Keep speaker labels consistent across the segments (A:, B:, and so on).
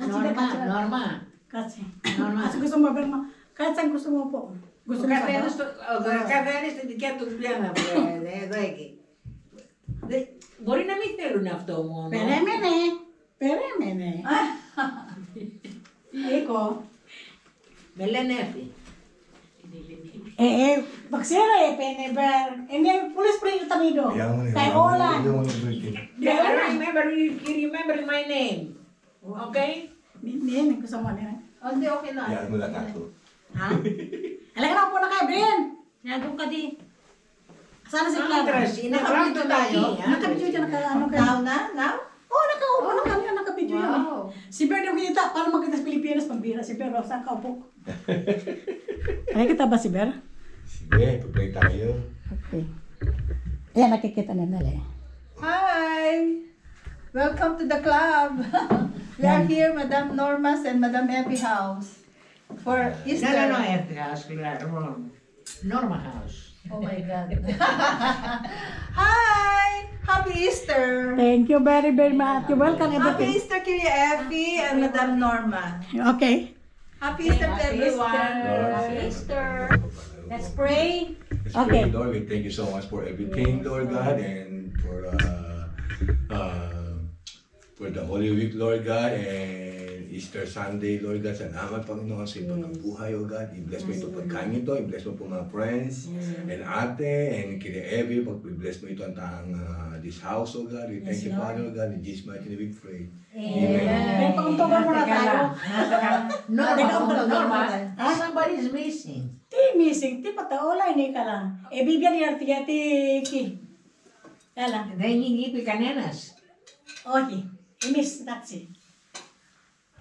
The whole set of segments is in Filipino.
A: Norma.
B: Kasi.
A: Norma.
B: Kasi gusto mo, kahit saan gusto mo po. Gusto mo
A: Καφένες στην δικιά του δουλειά να βγάλει, εδώ εκεί. Μπορεί να μην θέλουν αυτό μόνο.
B: Περίμενε. Iko.
A: Με λένε Εφη.
B: Magsira Peneber. Hindi, pulis pa rin tabi do. Kay Olan.
A: Remember my name. Okay?
B: Hindi, gusto mo nila.
A: Hindi, okay na.
C: Yan mo lang ako.
B: Ha? Halika na po na kayo, Brin. Nandun ka di. Sana si Clara.
A: Nakabidyo tayo.
B: Nakabidyo dyan, ano kayo.
A: Now na? Now?
B: Oo, nakaupo na kami, nakabidyo yan. Si Bern yung kita, para makita sa Pilipinas, pambira si Bern, saan ka upo? Ay, kita ba si Bern?
C: Sige, pag-play tayo.
B: Okay. Ayan, nakikita na nila eh.
D: Hi! Welcome to the club. We are here, Madam Norma's and Madam Effie house for Easter.
A: No, Effie house. Norma house.
D: Oh my God. Hi! Happy Easter!
B: Thank you very, very much. You're welcome,
D: Happy
B: everything.
D: Easter, Kuya Effie and Madam Norma.
B: Okay.
D: Happy Easter to everyone.
C: Happy
D: Easter.
B: Let's pray.
C: Let's
B: Okay.
C: pray, Lord. We thank you so much for everything, Lord God, and for the Holy Week, Lord God, and Easter Sunday, Lord God. Salamat, Panginoon, sa ibang buhay, oh God. I-bless mo ito pagkain ito. I-bless mo po mga friends, and ate, and kina Evie. I-bless mo ito ang taang this house, oh God. We thank you, Father, oh God. In Jesus' mighty name we pray.
B: May pangtungan mo na tayo.
A: Norma, somebody is missing.
B: Ti missing, ti pataola, hindi ka lang. Bibigyan niya ti ki. Kala.
A: Δεν είπε κανένας.
B: Okay. I-miss taxi.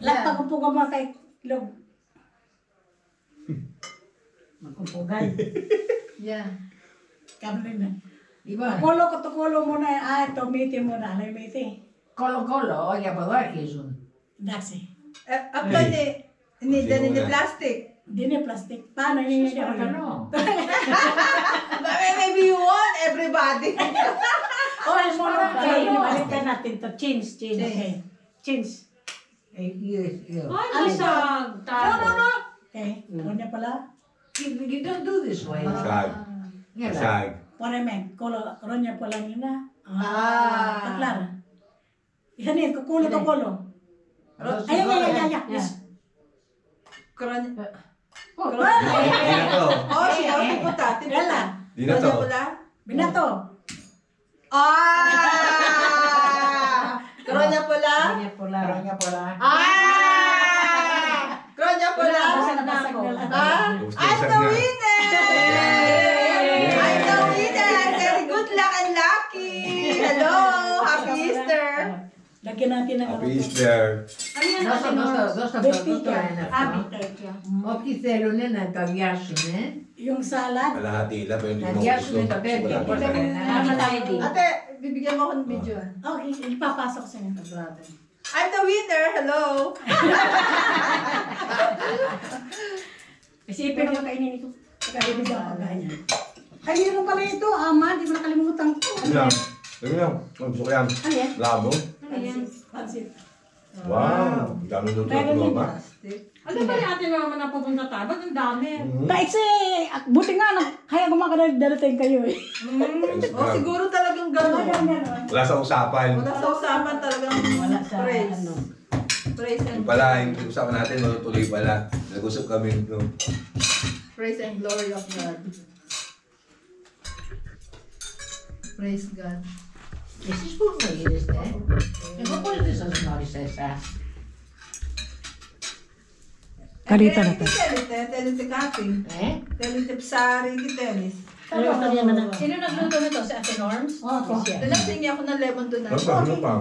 B: Lahat pagpupugan mo kay Log. Magpupugan.
D: Yeah.
B: Kamli na.
A: Λοιπόν,
B: Kolo ko to kolo mo na. Ito meeting mo na. Alay meeting.
A: κολο, όχι από εδώ αρχίζουν.
B: Taxi.
D: Apa ni plastic?
B: Hindi na plastic. Paano yun?
A: Παρακαλώ.
D: Maybe you want everybody.
B: Oh, ay mo na. Balikan natin to. Change. Okay. Change.
A: Ay,
B: isang No. Okay. Ano niya pala?
A: You don't do this way.
C: Sag.
A: Yan lang.
C: Sag.
B: Paremen. Kolo. Ano niya pala nila? Taklar. Yan yun. Kukulo to kolo. Ayan.
D: Kron.
C: Di na to.
D: Oh, siya ang puta.
B: Gala.
C: Di na to.
B: Binato.
D: Kronya pula.
A: Χρόνια πολλά.
D: Kronya pula. I'm the winner! I'm the winner! Very good luck and lucky! Hello! Happy Easter!
B: Lagyan natin ng
C: Happy Easter.
A: Δώστε αυτό το ένα αυτό. Όποιοι θέλουν να το αδειάσουν,
B: yung salad.
C: Kalahati lang, pero hindi
A: να
C: mo
A: αδειάσουν
C: gusto.
A: το τέτοιο.
C: Wala
A: Πότε
C: ka na.
D: Ate, bibigyan mo ako ng video.
B: Okay, ipapasok sa inyo.
D: I'm the winner! Hello!
B: Isipin mo kainin ito. Kainin daw ang pagkain niya. Ay, meron pala ito, ama. Di mo nakalimutan ko.
C: Yan. Sabi lang. Gusto ko yan.
B: Ano yan?
C: Labo.
B: Pansit.
C: Wow. Ang dami doon
B: Meron
C: sa
B: din.
C: Roma.
E: Ano ba natin naman na pupunta tayo? Ba't ang dami?
B: Kasi, buti nga, kaya gumakadalating kayo eh.
D: Oh, siguro talagang gano'n.
C: Wala sa usapan.
D: Wala sa usapan talagang
B: Wala sa
D: praise.
B: ano.
D: Praise and
C: Yung pala, yung usapan natin, matutuloy pala. Nag-usap kami nito.
D: praise and glory of God. Praise God.
A: Εσείς πού γνωρίζεστε, εγώ πώς δεν σας γνώρισα εσάς.
B: Karita na to.
D: Tenis si Kathy. Tenis si Psari, tenis.
E: Sino nagluto nito? Si Ate Norms?
B: Ako.
D: Nagsingi ako ng lemon doon.
C: Ano pa?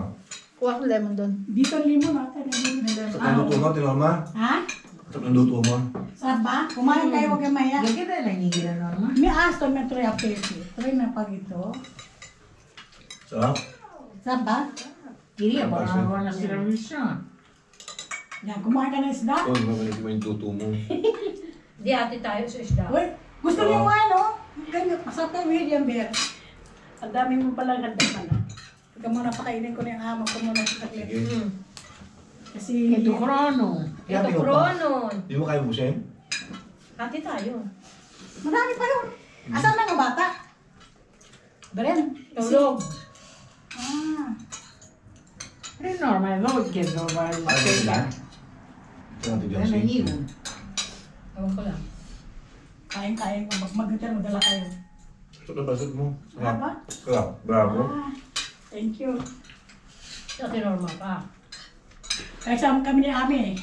D: Kuha ko lemon doon.
B: Dito ang limon natin.
C: Ang luto mo, Tinoma?
B: Ha?
C: Ang luto mo?
B: Sarap kumain kayo, huwag kayo maya.
A: Γιατί δεν ανοίγει ρε Νόρμα.
B: May asto, may try apeti. Try na pag ito.
C: Sarap?
B: Sarap ba?
A: Κυρία, μπορώ να βγω να στηραβήσω.
B: Yan, kumain ka ng isda.
C: Oo, mabalik mo yung luto mo.
E: Di ate tayo sa isda.
B: Uy, gusto niyo mo ano? Ganyan, masarap kayo medium beer. Ang dami mo pala ganda pala. Ikaw muna pakainin ko na yung amo ko muna sa taklit.
C: Sige.
B: Kasi...
A: Ito krono.
E: Ito kronon.
C: Di mo kaya busin?
E: Hati tayo.
B: Marami pa yun. Asan na nga bata? Beren.
E: Tulog.
B: Ah.
A: Pero normal, load ka normal.
C: Ano sila? Ito natin
A: Ano
C: yung
A: yun?
E: Ewan ko lang.
B: Kain-kain ko. Mag-hotel, magdala kayo.
C: Ito na basot mo.
B: Apa?
C: Sarap. Bravo.
B: Ah, thank you.
E: Ate Norma pa.
B: Nagsama kami ni Ami eh.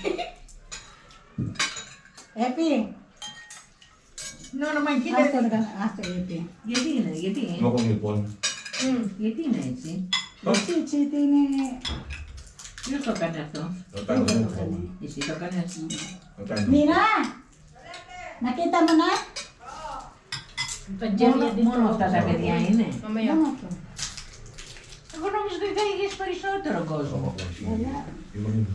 B: Epi.
A: No naman
B: Asto
A: kita.
B: na asto Epi.
A: Giti na, giti.
C: Ano kong nipon?
A: Giti na, si.
B: Chiti ni...
A: Yuto ka na to.
C: Ano tayo mo?
A: Isito ka na.
C: Ano tayo mo?
B: Nina! Nakita mo na?
E: Pajeriya dito.
A: Mono tatabi niya yun eh.
E: Mamaya.
B: Ano to?
A: Ako nung gusto kayo higis pa rin sa otro ko.
C: Oo, sige. Yung mga yun.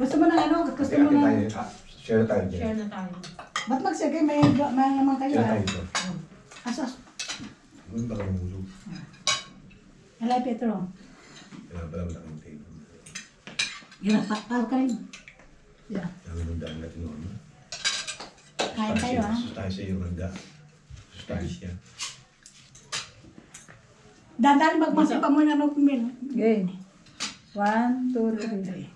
B: Gusto mo na ano? Gusto
C: Ate,
B: mo
C: ate
B: na...
C: tayo. Share tayo dyan.
E: Share na tayo.
B: Ba't magsige? May naman kayo
C: Share
B: ah.
C: tayo dito.
B: Asos.
C: Doon ba kami hulog?
B: Alay Petro.
C: Kailangan pala wala kang table.
B: Yun, tao ka rin. Yeah.
C: Dami ng daan natin noon.
B: Kain kayo ah.
C: Sustansya yung handa. Sustansya.
B: Dandaan magmasi pa mo na no kumil. Okay. 1, 2, 3.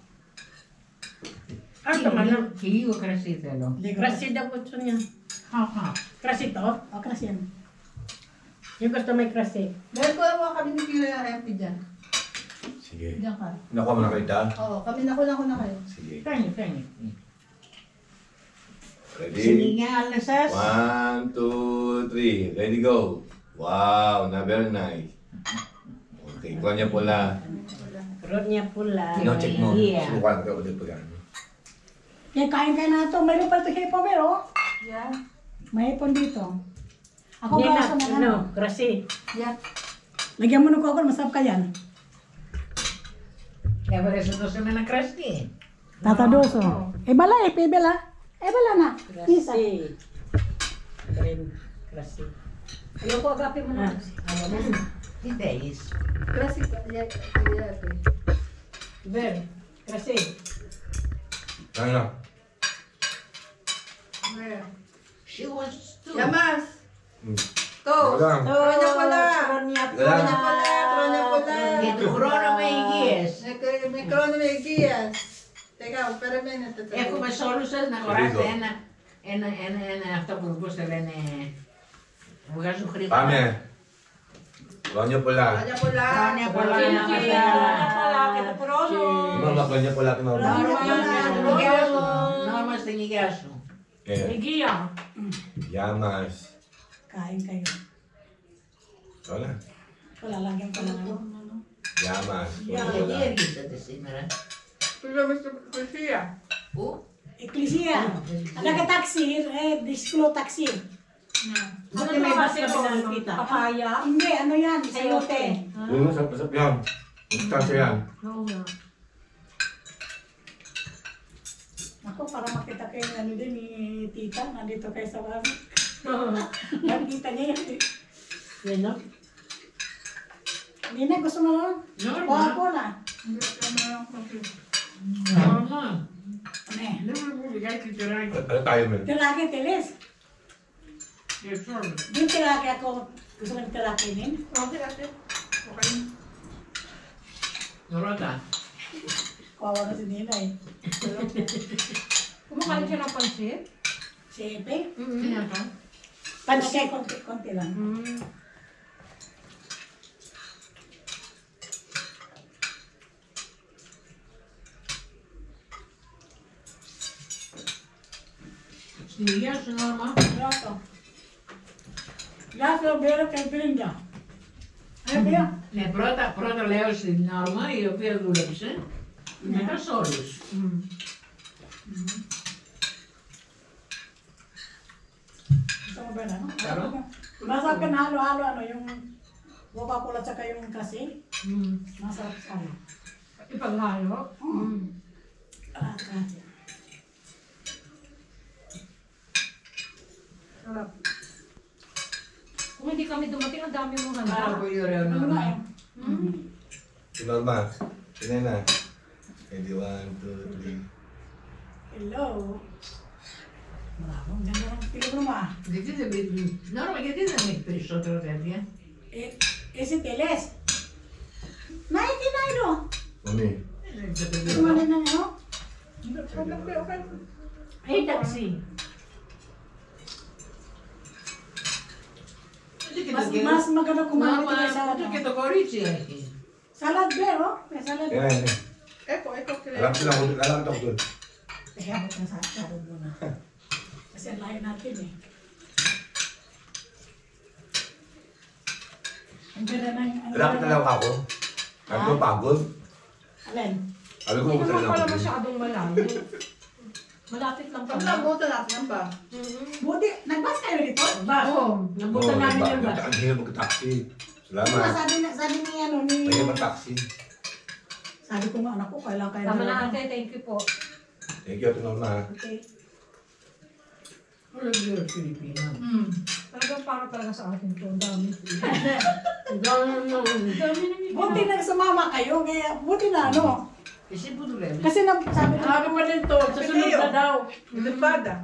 E: Ano naman lang?
A: Kiyo krasita lo.
E: Krasi daw po niya.
A: Ha.
E: Krasi to?
B: O kasi yan.
E: Yung gusto may krasi.
D: Dahil ko lang kami ni Kira MP dyan.
C: Sige.
D: Diyan ka.
C: Nakuha mo na kayo ta?
D: Oo, kami nakulang ko na kayo.
C: Sige.
A: Tangi.
C: Ready?
A: Siningal na sas.
C: 1, 2, 3. Ready, go. Wow, na very nice. Okay, kuha niya pula.
E: Rod niya pula.
C: No, check mo.
A: Yeah.
C: Subukan ka ulit pag ano.
B: Yan, kain na ito. Mayroon pa ito hipon pero.
D: Yeah.
B: May hipon dito. Ako
E: Hindi
B: ba
E: na,
B: sa ano?
E: krasi.
D: Yeah.
B: Lagyan mo ng kokol, masarap ka yan.
A: Kaya pala sa dosa na ng krasti.
B: Tatadoso. Eh bala eh, pibela. Eh bala na. Isa.
E: Krasi. Ayoko agapin mo na.
A: Titays.
D: Classic. Yeah.
E: Ver, krasi.
C: Ano na?
A: She wants to.
D: Yamas. To.
C: Wala.
D: Kronya pala.
E: Kronya
D: Kronya pala. Kronya pala.
A: Ito krono may higis.
D: May kronya may giyas. Teka, pero may natatayo.
A: E come solo sa na orata after purpose la ne. Bukan sukri.
C: Pame. Kuha niya pula.
D: Kronya pala.
A: Kronya pala.
E: Kita prono.
C: Mama, kuha niya pula.
A: Normas tinigaso.
C: Okay.
E: Igiya.
C: Yamas.
B: Kain kayo.
C: Wala.
B: Wala lagyan ko lang ano.
C: Yamas.
A: Ayer kita simera.
D: Pero mas siya.
A: Oh,
B: Iglesia. Nagka-taxi, disclo taxi.
E: Ano may basa ko nakikita? Papaya.
B: Hindi, ano yan? Sayote.
C: Yung masap yan. Sustansya yan.
E: Oo nga.
B: Ako, para makita kayo ano din ni tita, nandito kayo sa bahay. Nakita niya yan.
E: Yan no?
B: Hindi na, gusto mo lang?
A: normal.
B: Wapo na.
A: Normal.
B: Ano eh?
A: Never mo bigay titiray.
C: Ano tayo, men?
B: Tiraki, tilis.
A: Yes, sir.
B: Di tiraki ako. Gusto mo tiraki din?
D: Okay, ate. Okay.
A: Norota.
B: Kawawa na si Nina eh.
E: Kumakain siya ng pansit?
B: Si Epe?
A: Sino to?
B: Pansikay, konti lang.
A: Sinigaso normal.
B: Lato. Lato, pero kay Belinda. Ano ba yan?
A: Ne prota leo si normal io per dulce. Ne solos.
B: Gusto mo ba na?
A: Taro?
B: Masarap ka na halo-halo ano, yung Coca-Cola tsaka yung kasi. Masarap sa ano.
E: Ipaghalo.
B: Kasi.
E: Sarap. Kung hindi kami dumating, ang dami mong
A: Para
E: handa.
A: ko yun
B: Ano na
A: normal.
B: eh?
C: Si Norma. Sino na? Ready, 1, 2, 3.
B: Hello. Bravo, ganda ng film mo ah.
A: Dito sa video. Normal ka din na may presyo pero kaya.
B: Ese teles. $99.
C: Mami.
B: Kumali na ano?
E: Ay, taxi.
B: Mas maganda kumali
A: Mama,
B: tayo sa
A: ito kita korichi.
B: salad bear, oh. May salad.
C: Yan.
D: Eko,
C: Alam ko doon.
B: Kaya abot na sa salad muna. Kasi ang layo natin eh. Ang ganda ng...
C: Lapit na lang ako. Ako pagod.
B: Alin?
C: Alam ko
E: Hindi
C: kung
E: naman
C: saan
E: pala
C: ako.
E: masyadong malayo. Malapit lang
D: Pag
E: pala.
D: nabutan natin yan ba?
B: Buti, nagbas kayo dito?
E: Oo, nabutan namin yung bus.
C: Ang hirap mag-taxi. Salamat.
B: Sabi ni ano ni...
C: Kaya mag-taxi.
B: Sabi ko nga anak ko, kailangan kayo
E: Tama
B: dalawa.
E: na ate, thank you po.
C: Thank you, Norma.
B: Okay.
A: Wala yung Filipino.
E: Talagang para talaga sa atin to. Ang dami.
A: Ang dami
E: Dami na
B: Buti na sumama kayo, kaya buti na ano.
A: Kasi po rin.
B: Kasi sabi ko,
D: Sabi pa din to, susunod na daw. Ilubada.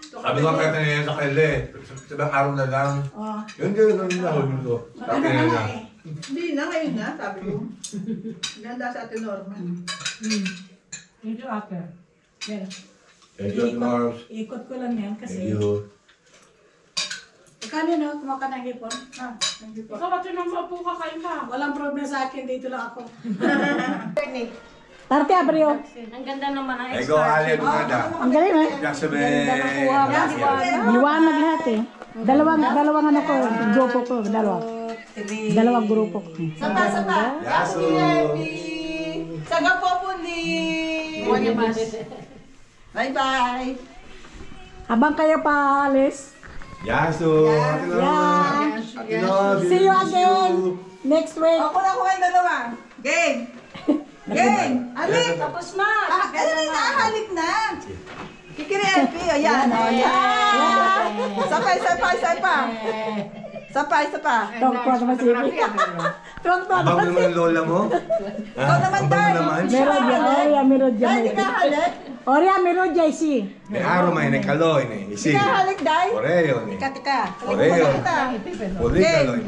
C: Sabi ko kaya kanina sa kelle. Sa ibang araw na lang.
B: oh,
C: Yun din, yun na. Sabi
B: maganda
C: na
B: nga
C: na.
B: eh.
D: Hindi na, ngayon na, sabi ko. Ganda sa atin, Norma.
E: Thank you ate.
B: Pero,
C: Thank you, Norm.
B: ikot ko lang yan
C: Thank
B: kasi.
C: you.
B: Ikaw din, no? Kumaka ng hipon. Ah, ng hipon.
E: Ikaw ate nang maupo ka kain ka.
B: Walang problem sa akin, dito lang ako. Tarte, Abrio.
E: Ang ganda naman ang
C: Ego, Ale, Bumada.
B: Ang galing, eh.
C: Yaksabe.
B: Liwanag lahat, eh. Dalawang ano ko, grupo ko, dalawang grupo ko.
D: Sapa.
C: Yaso.
D: Happy. Saga po po ni. Bye-bye.
B: Habang kayo pa alis,
C: Yaso. Ate Norma. Ate Norma.
B: see you again next week.
D: Ako na ko yung dalawa. Game. Game. Alik.
E: Tapos na.
D: Ano na, halik na. Kikiri LP. Ayan. Ayan. Sapay. Sapay.
B: Tuwang-tuwa naman si Vicky. Tuwang-tuwa
C: Abang
B: naman
C: naman ang lola mo.
D: Ikaw naman,
C: Abang
D: Dad.
C: naman.
B: Meron dyan, Oria, meron dyan.
D: Dahil di ka halik.
B: Oria, meron dyan, si.
C: May araw may nakaloy na isi.
D: Di ka halik, Day.
C: Oreo ni.
D: Tika.
C: Oreo.
D: Kita.
C: Uli kaloy.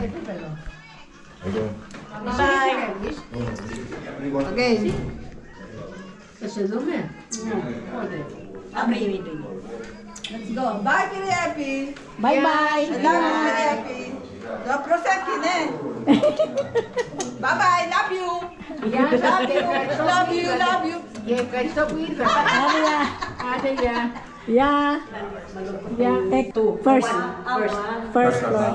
C: Ego.
D: Bye. Okay.
A: Kasi dumi.
D: Let's go. Bye, Kiri Happy.
B: Bye-bye.
D: I love you, Kiri Happy. The procent kinin. Bye-bye. Love you. Love you.
A: Yeah, kahit sa pwede.
B: Oria.
A: Ate ya.
B: Yeah. First floor.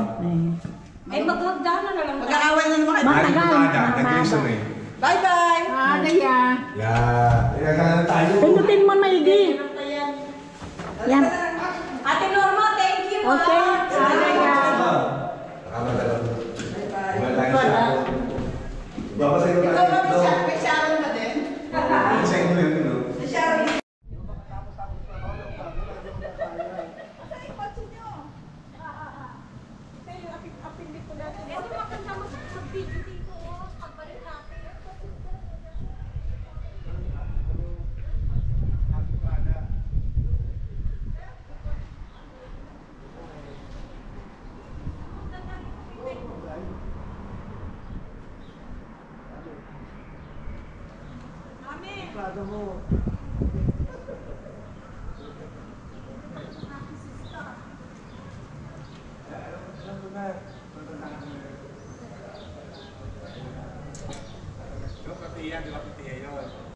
E: Eh, magdana na lang.
D: Mag-aaway na naman kayo.
B: Matagal.
C: Nag-reason eh.
D: Bye-bye.
A: Ate ya.
C: Yeah. Kaya tayo.
B: Pindutin mo maigi. Yan.
D: Ate Norma, thank you.
B: Okay.
C: Babasahin ko
D: Ikaw ba
C: tayo.
D: may Sharon ka din?
C: Babasahin ko yun, no?
D: Si Sharon.
C: Yung patiya, di ba patiya yun?